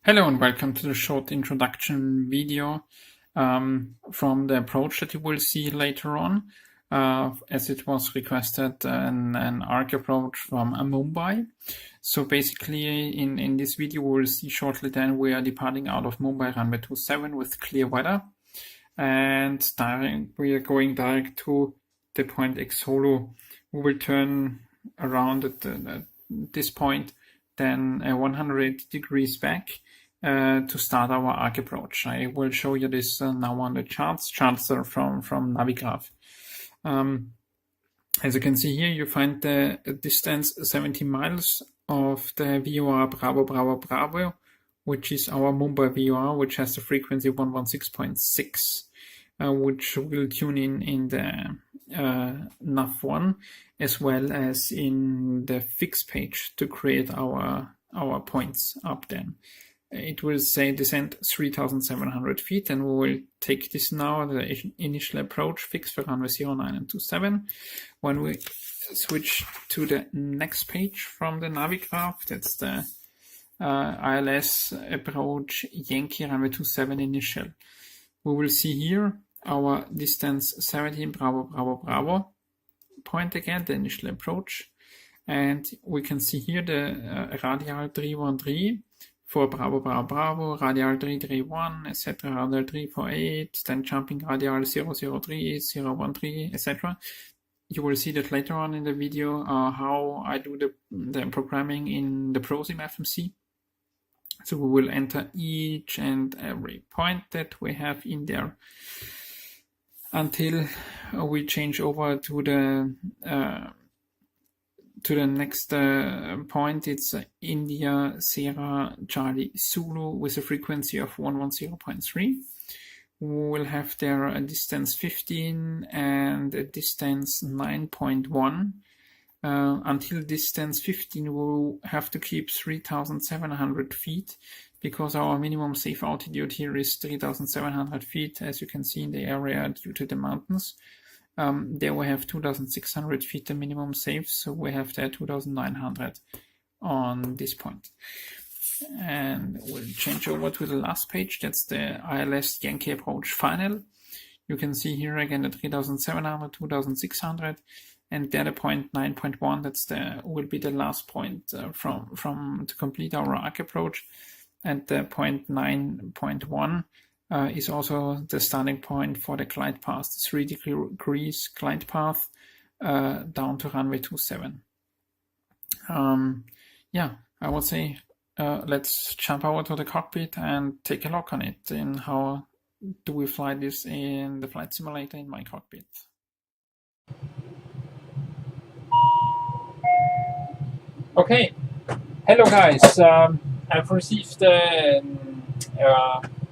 Hello and welcome to the short introduction video from the approach that you will see later on, as it was requested an ARC approach from Mumbai. So basically in this video we will see shortly then we are departing out of Mumbai runway 27 with clear weather, and we are going direct to the point X Solo. We will turn around at this point, then 180 degrees back to start our arc approach. I will show you this now on the charts. Charts are from Navigraph. As you can see here, you find the distance 70 miles of the VOR Bravo Bravo Bravo, which is our Mumbai VOR, which has the frequency 116.6, which will tune in the nav1 as well as in the fix page to create our points up then. It will say descent 3,700 feet, and we will take this now, the initial approach fix for runway 09 and 27. When we switch to the next page from the Navigraph, that's the ILS approach Yankee runway 27 initial. We will see here our distance 17 Bravo Bravo Bravo point again, the initial approach, and we can see here the radial 313 for Bravo Bravo Bravo, radial 331, etc., radial 348, then jumping radial 003, 013, etc. You will see that later on in the video how I do the programming in the Prosim FMC. So we will enter each and every point that we have in there until we change over to the next point. It's India Sierra Charlie Zulu with a frequency of 110.3. We will have there a distance 15 and a distance 9.1. Until distance 15 we will have to keep 3,700 feet because our minimum safe altitude here is 3,700 feet, as you can see in the area due to the mountains. There we have 2,600 feet the minimum safe, so we have there 2,900 on this point. And we'll change over to the last page. That's the ILS Yankee approach final. You can see here again the 3,700, 2,600, and the other point 9.1. That's will be the last point from to complete our arc approach. And the point 9.1 is also the starting point for the glide path, 3 degrees glide path down to runway 27. Yeah, I would say let's jump over to the cockpit and take a look on it in how do we fly this in the flight simulator in my cockpit. Okay, hello guys. I've received a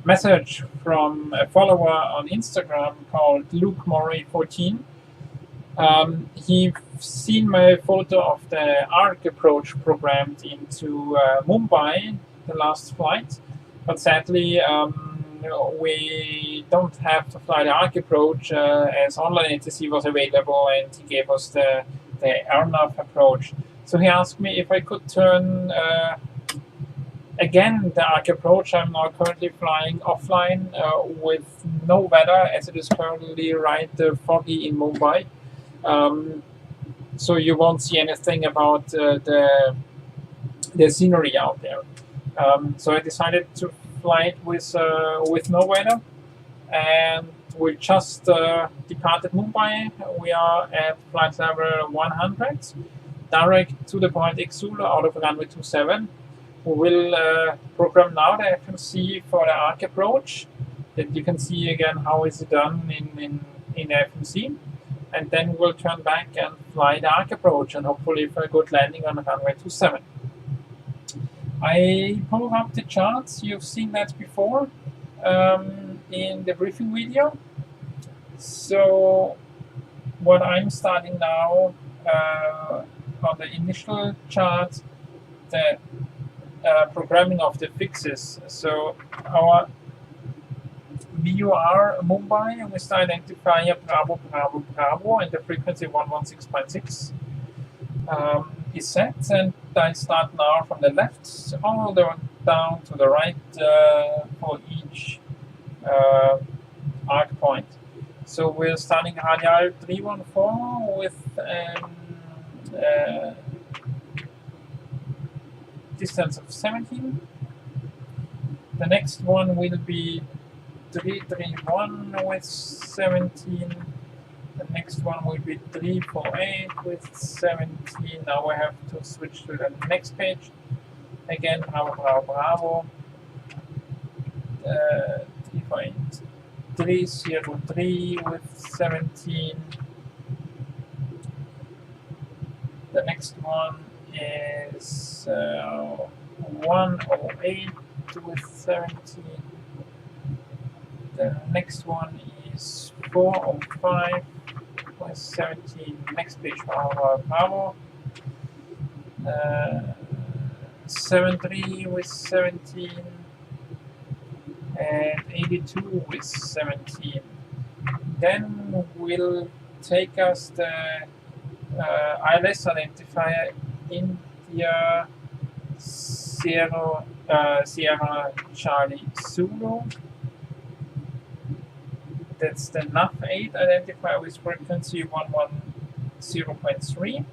message from a follower on Instagram called Luke Murray 14. He's seen my photo of the ARC approach programmed into Mumbai, the last flight, but sadly we don't have to fly the ARC approach as online ATC was available, and he gave us the AirNav approach. So he asked me if I could turn again the ARC approach. I'm now currently flying offline with no weather, as it is currently right foggy in Mumbai. So you won't see anything about the scenery out there. So I decided to fly it with no weather, and we just departed Mumbai. We are at flight level 100, direct to the point X Solo out of runway 27. We will program now the FMC for the ARC approach. That you can see again how is it done in FMC, and then we'll turn back and fly the ARC approach, and hopefully for a good landing on runway 27. I pulled up the charts. You've seen that before in the briefing video. So what I'm starting now on the initial chart, the programming of the fixes. So our VOR Mumbai with the identifier Bravo Bravo Bravo and the frequency 116.6 is set, and I start now from the left all the down to the right for each arc point. So we're starting radial 314 with distance of 17. The next one will be 331 with 17. The next one will be 348 with 17. Now we have to switch to the next page. Again, Bravo, Bravo, Bravo. 303 with 17. The next one is 108 with 17. The next one is 405 with 17. Next page, Bravo, Bravo. 73 with 17. And 82 with 17. Then will take us the ILS identifier India Sierra Charlie Zulu. That's the NAV8 identifier with frequency 110.3.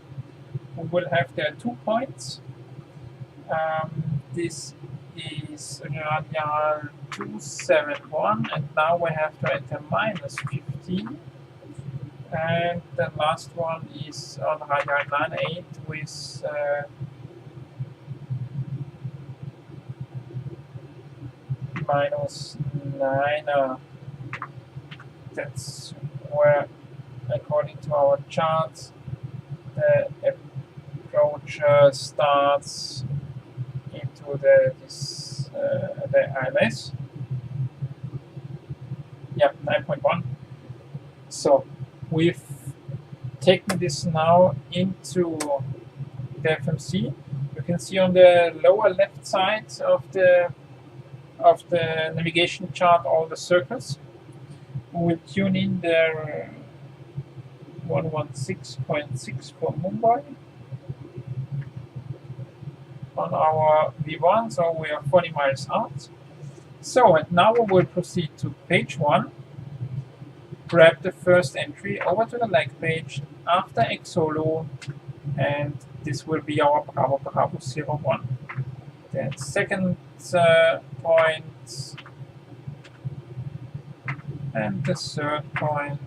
We will have there 2 points. This is radial 271, and now we have to enter -15. And the last one is on radial 98 with -9. That's where, according to our charts, the approach starts into the ILS. Yeah, 9.1. So we've taken this now into the FMC. You can see on the lower left side of the navigation chart all the circles. We will tune in the 116.6 for Mumbai on our V1, so we are 40 miles out. So, and now we will proceed to page 1, grab the first entry over to the leg page after XOLO, and this will be our Bravo Bravo 01. The second point, and the third point.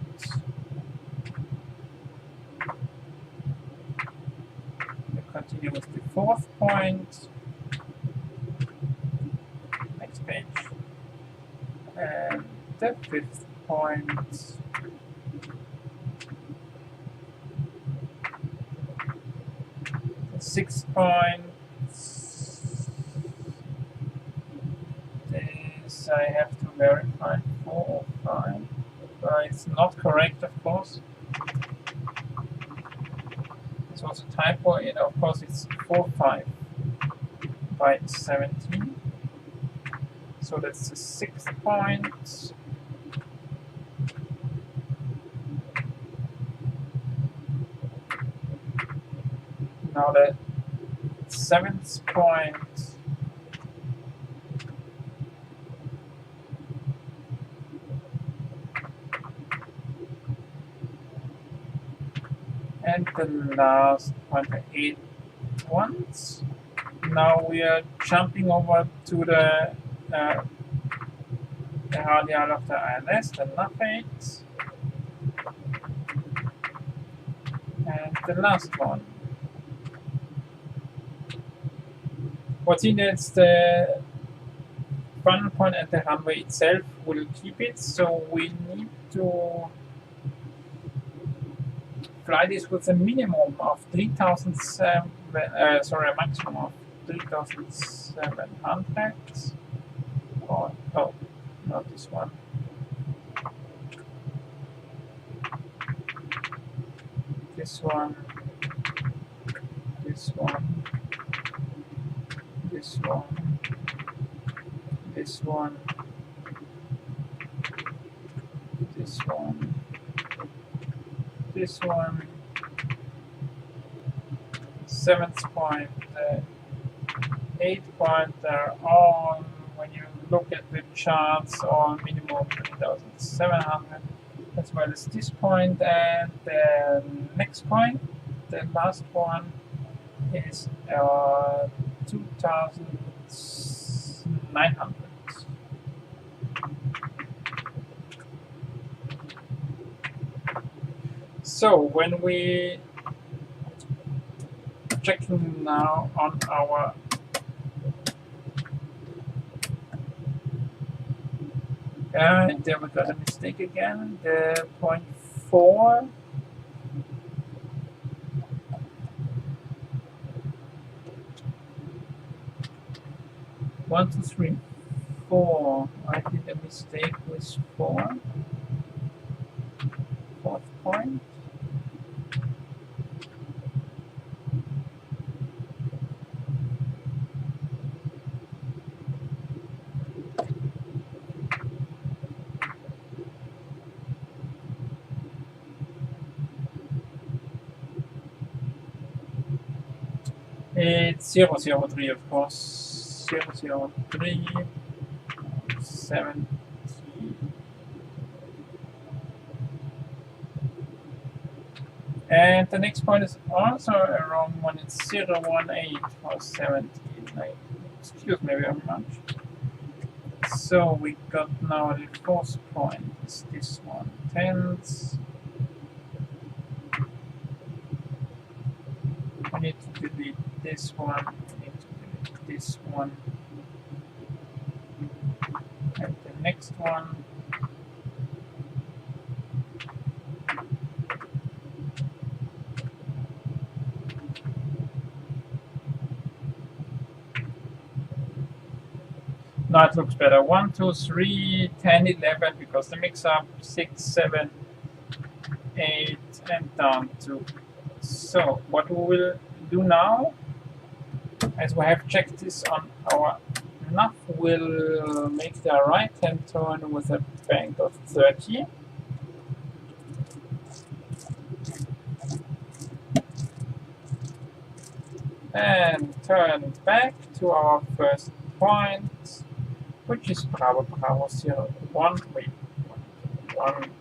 We continue with the fourth point. Next page. And the fifth point. The sixth point. This I have to verify. 4 or 5. It's not correct, of course. This was a typo. Of course, it's 4.5 by 17. So that's the sixth point. Now the seventh point. And the last point, the 8 ones. Now we are jumping over to the radial of the ILS, the NAV8. And the last one. What's in it is the final point at the runway itself will keep it, so we need to fly this with a minimum of 3,700, a maximum of 3,700. Oh, not this one. This one. This one. This one. This one. This one. This one, seventh point, 8 points are all, when you look at the charts, all minimum 3,700, as well as this point. And the next point, the last one, is 2,900. So when we checking now on our and there we got a mistake again, the 0.4. One, two, three, 4. I did a mistake with 4. Fourth point. It's 003, of course. 003, 70. And the next point is also a wrong one. It's 018 or 79. Excuse me very much. So we got now the fourth point. It's this one. Tenths. We need to delete this one. We need to delete this one. And the next one. Now it looks better. 1, 2, 3, 10, 11, because the mix up 6, 7, 8, and down to. So what we will do now, as we have checked this on our nav, we'll make the right hand turn with a bank of 30. And turn back to our first point, which is Bravo 01. Wait, 1.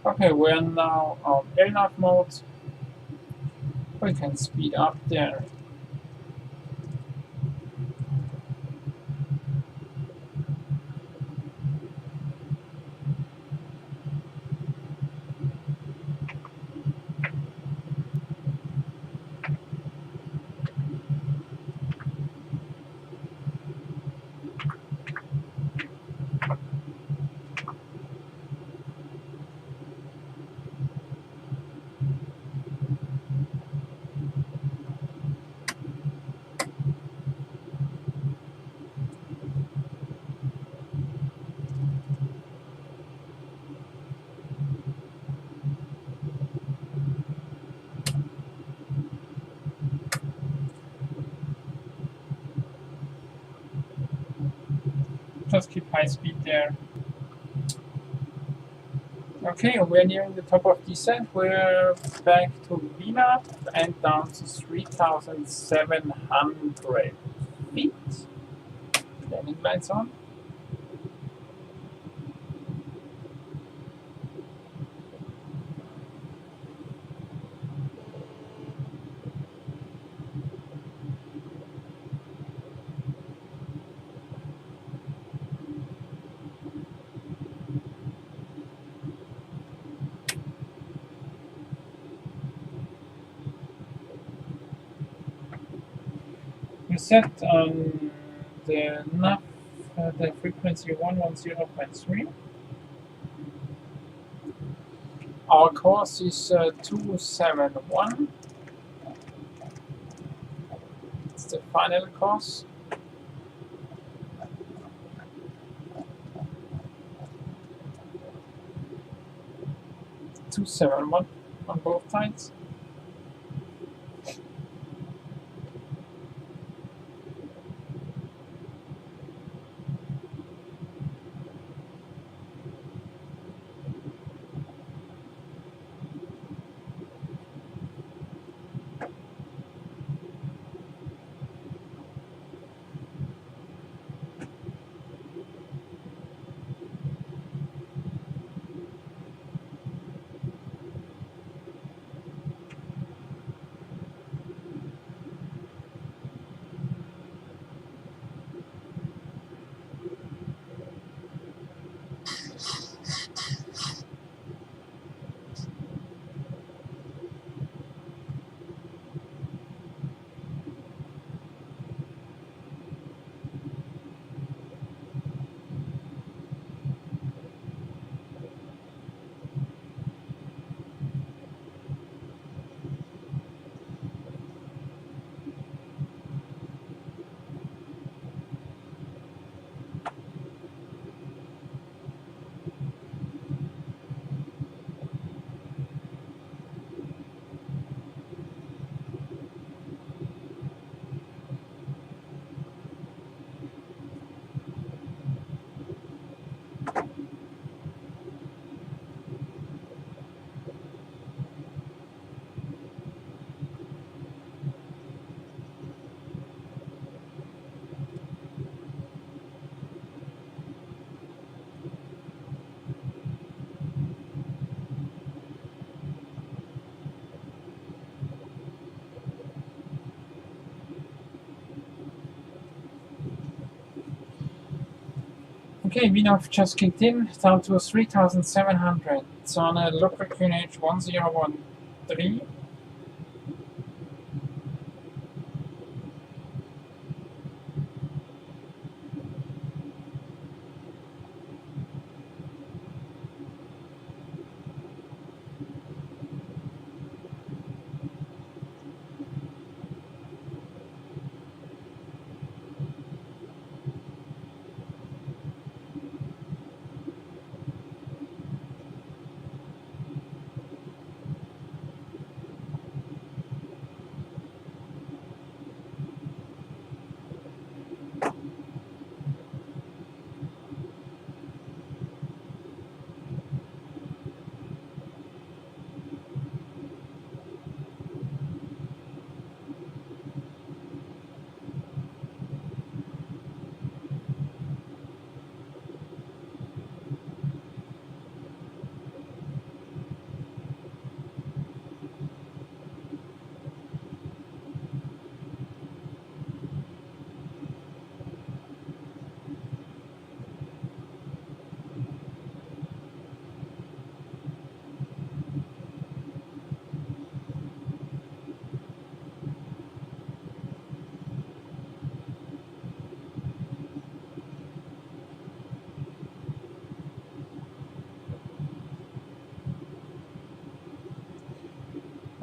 Okay, we're now on airliner mode. We can speed up there. Just keep high speed there. Okay, we're nearing the top of descent. We're back to VABB and down to 3,700 feet. Landing lights on. We set on the nav the frequency 110.3. Our course is 271. It's the final course. (271) on both sides. Okay, VNAV just kicked in, down to 3,700. It's on a local QNH 1013.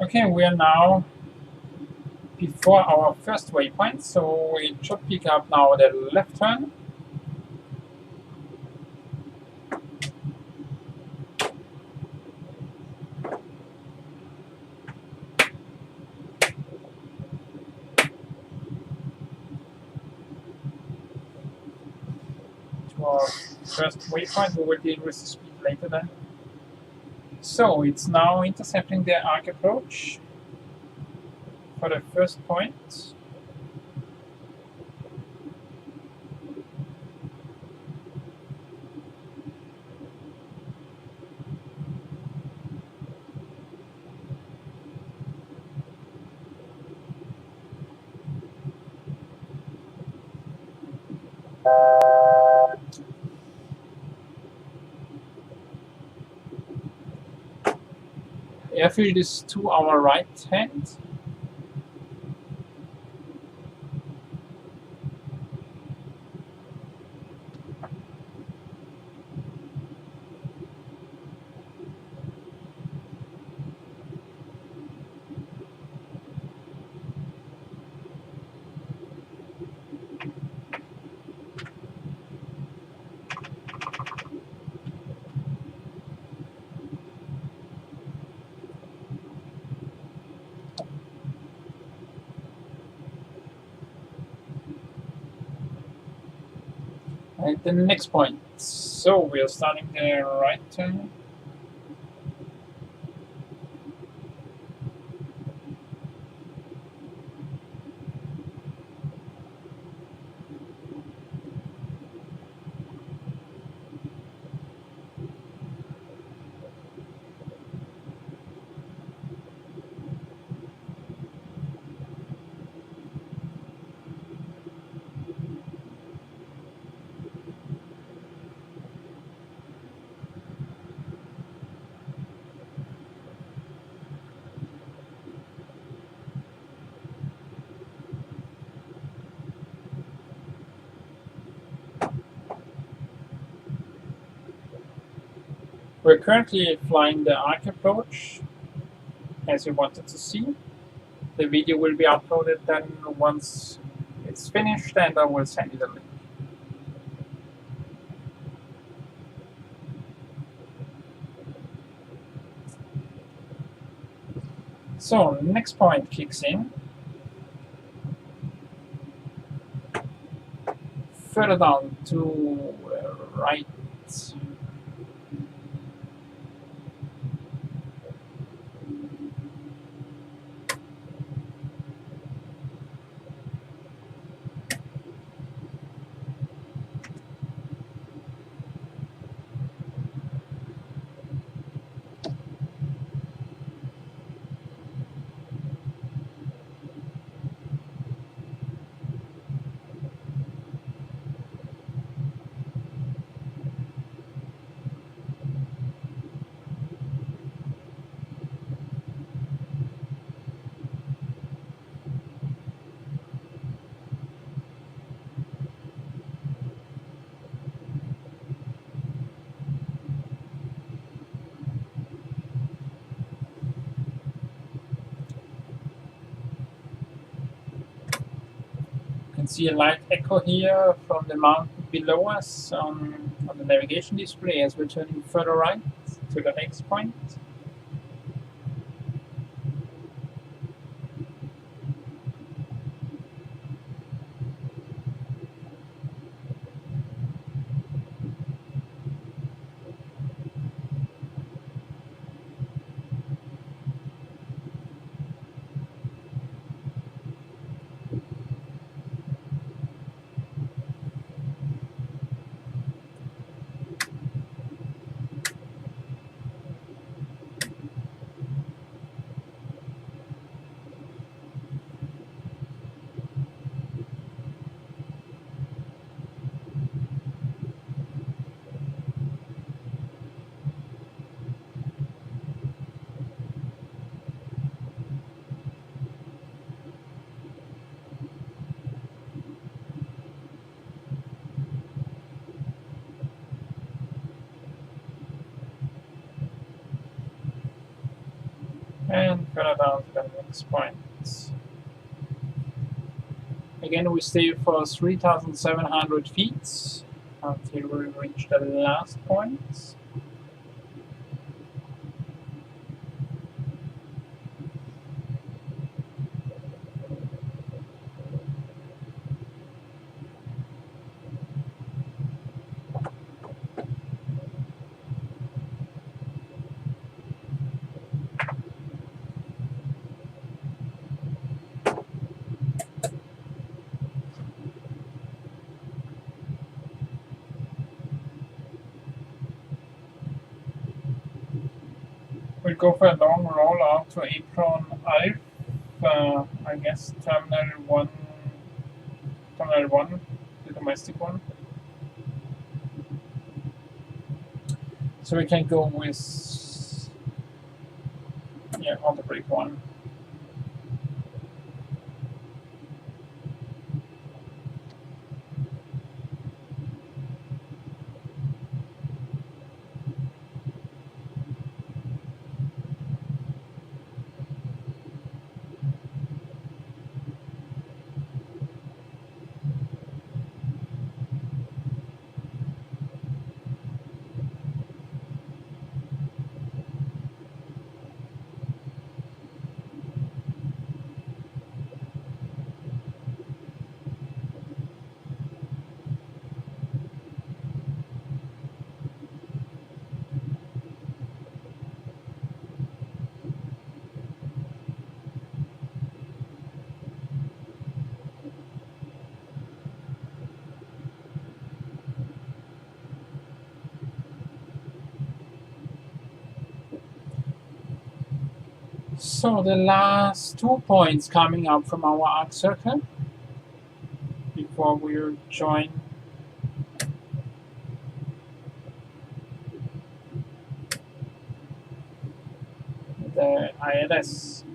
Okay, we are now before our first waypoint, so we should pick up now the left turn. To our first waypoint, we will deal with the speed later then. So it's now intercepting the arc approach for the first point. Airfield is to our right hand. At the next point, so we are starting the right turn. We're currently flying the ARC approach, as you wanted to see. The video will be uploaded then once it's finished, and I will send you the link. So, next point kicks in. Further down to right. You can see a light echo here from the mountain below us on the navigation display as we're turning further right to the next point. And further down to the next point. Again, we stay for 3,700 feet until we reach the last point. We'll go for a long roll out to apron Alf, I guess terminal 1, the domestic one. So we can go with, yeah, on the break 1. So the last 2 points coming up from our arc circle before we join the ILS.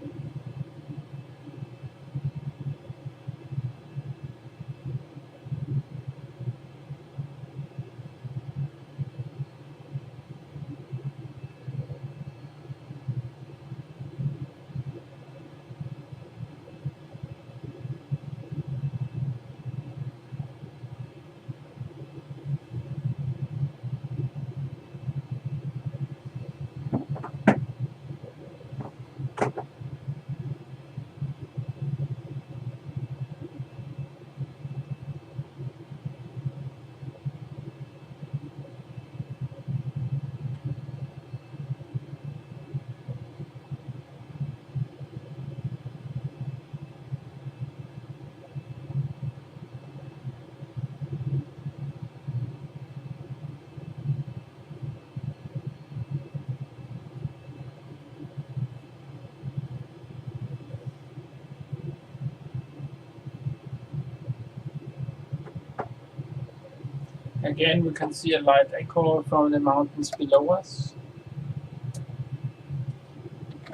Again, we can see a light echo from the mountains below us.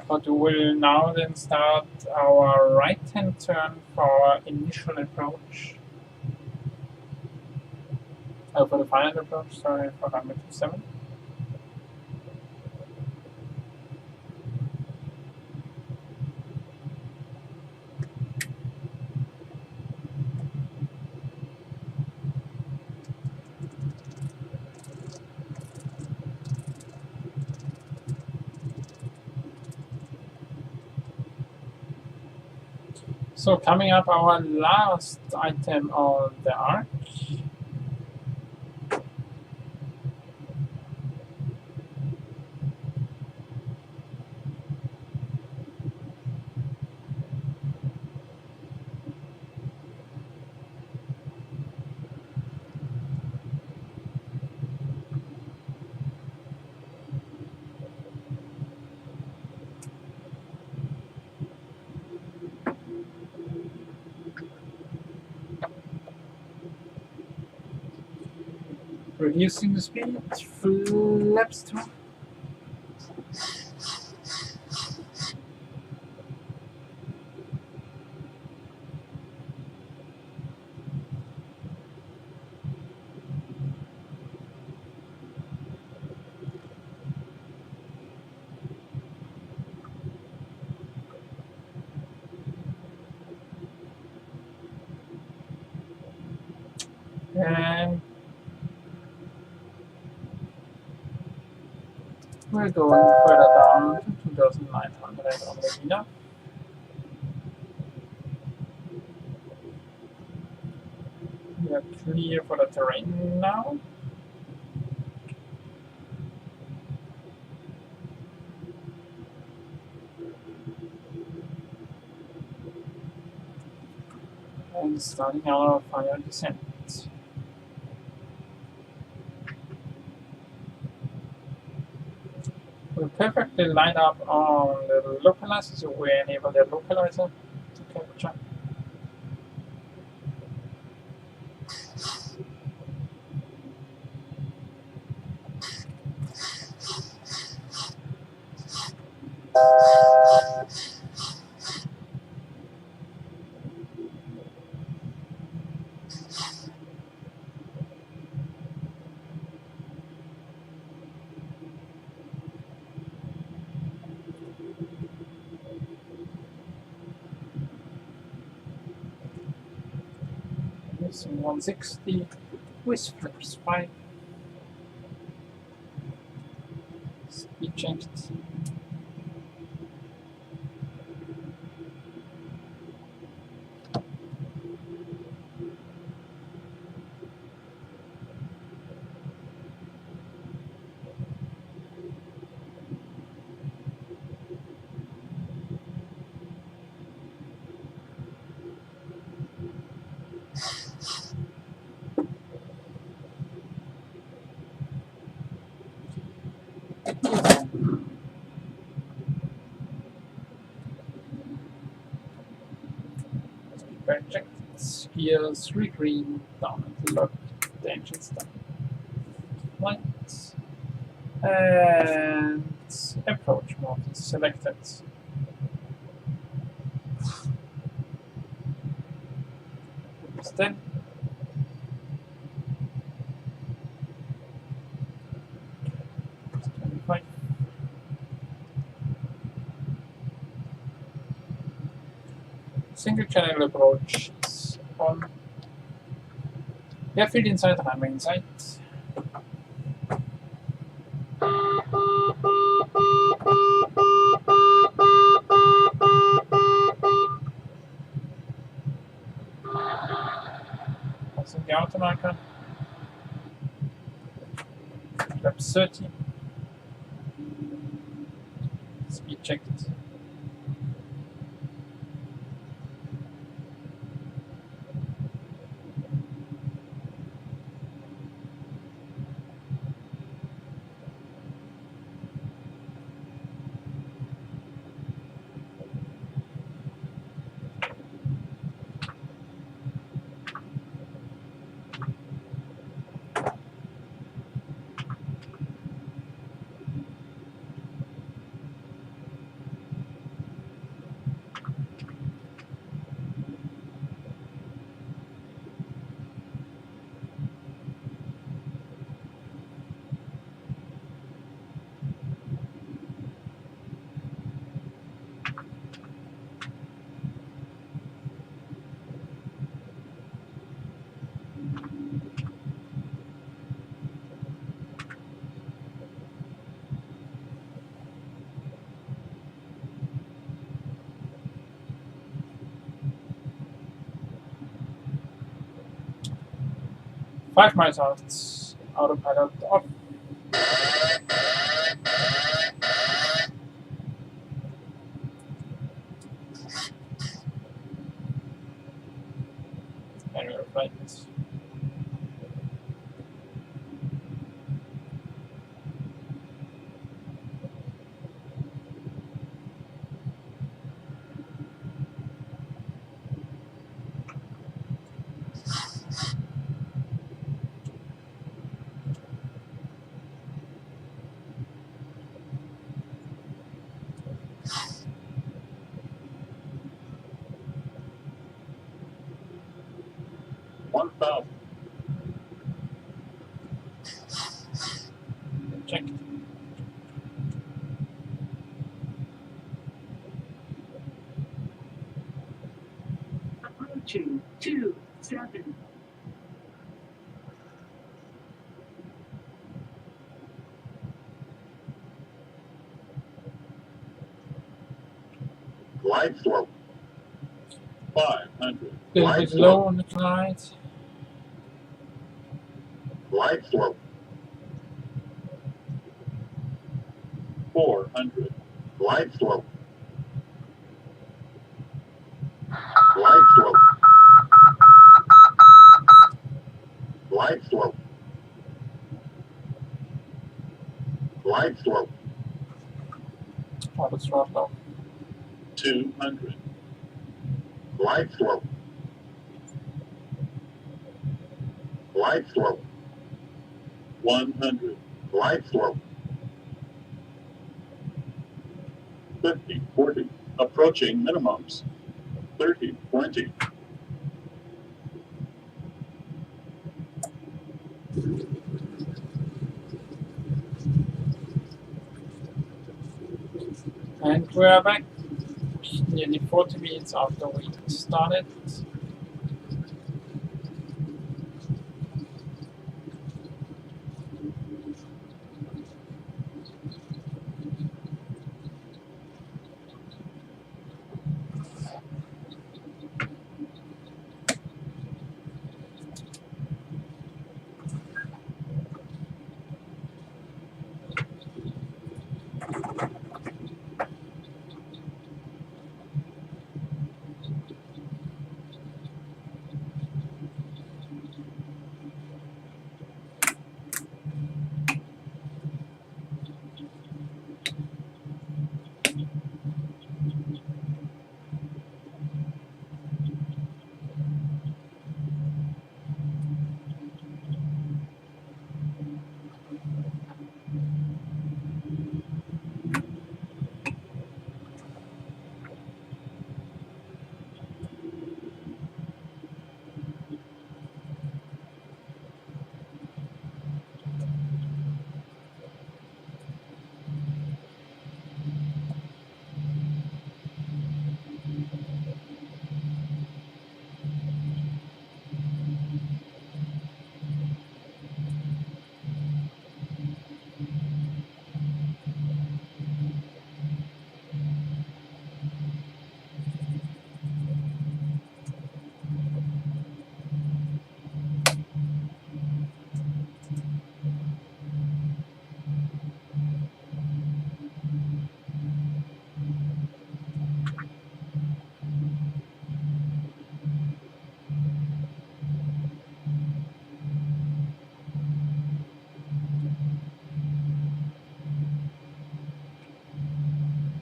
But we will now then start our right-hand turn for our initial approach. For the final approach, sorry, for runway 27. So coming up, our last item on the arc. Reducing the speed, flaps to. And we're going further down to 2,900 on the meter. We are clear for the terrain now. And starting our final descent. We're perfectly lined up on the localizer, so we enable the localizer to capture. Using 160 with flips 5. Speed changed. here, 3 green, down at the lock, the engine's done. Right. And approach mode is selected. Then single channel approach is on. Airfield inside, runway inside. Passing the outer marker. Flaps 30. Speed checked. Five miles out, autopilot off. Manual flight. 1,000. Checked. Approaching 27. Glide slope 500. A little Glide bit low slope. on the glide. Glide slope 400. Glide slope. Glide slope. Glide slope. Glide slope Pilot's rod low. 200. Glide slope. Glide slope 100. Glide slope 50, 40. Approaching minimums 30, 20. And we are back nearly 40 minutes after we started.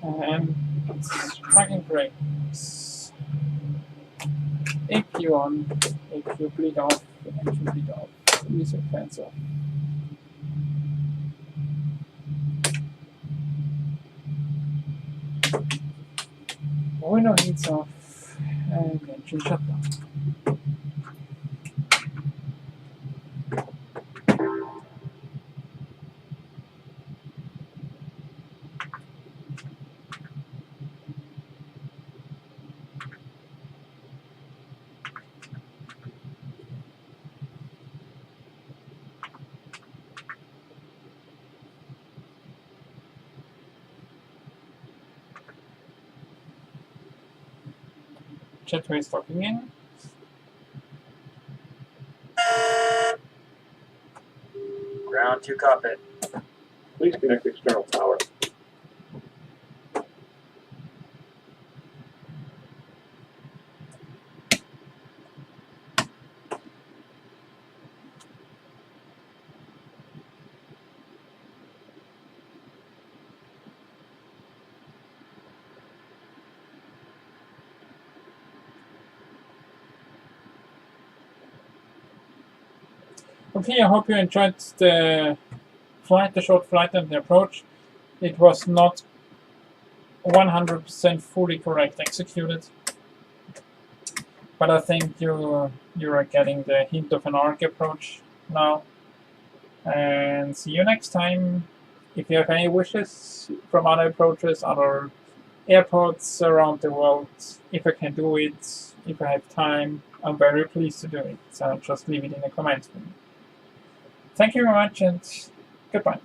And it's tracking brakes. AQ on, AQ bleed off, engine bleed off, reset fans off. Window heats off, and engine shutdown. Jetway stocking in. Ground to cockpit. Please connect external power. Okay, I hope you enjoyed the flight, the short flight and the approach. It was not 100% fully correct executed, but I think you are getting the hint of an arc approach now. And see you next time. If you have any wishes from other approaches, other airports around the world, if I can do it, if I have time, I'm very pleased to do it. So just leave it in the comments. Thank you very much and goodbye.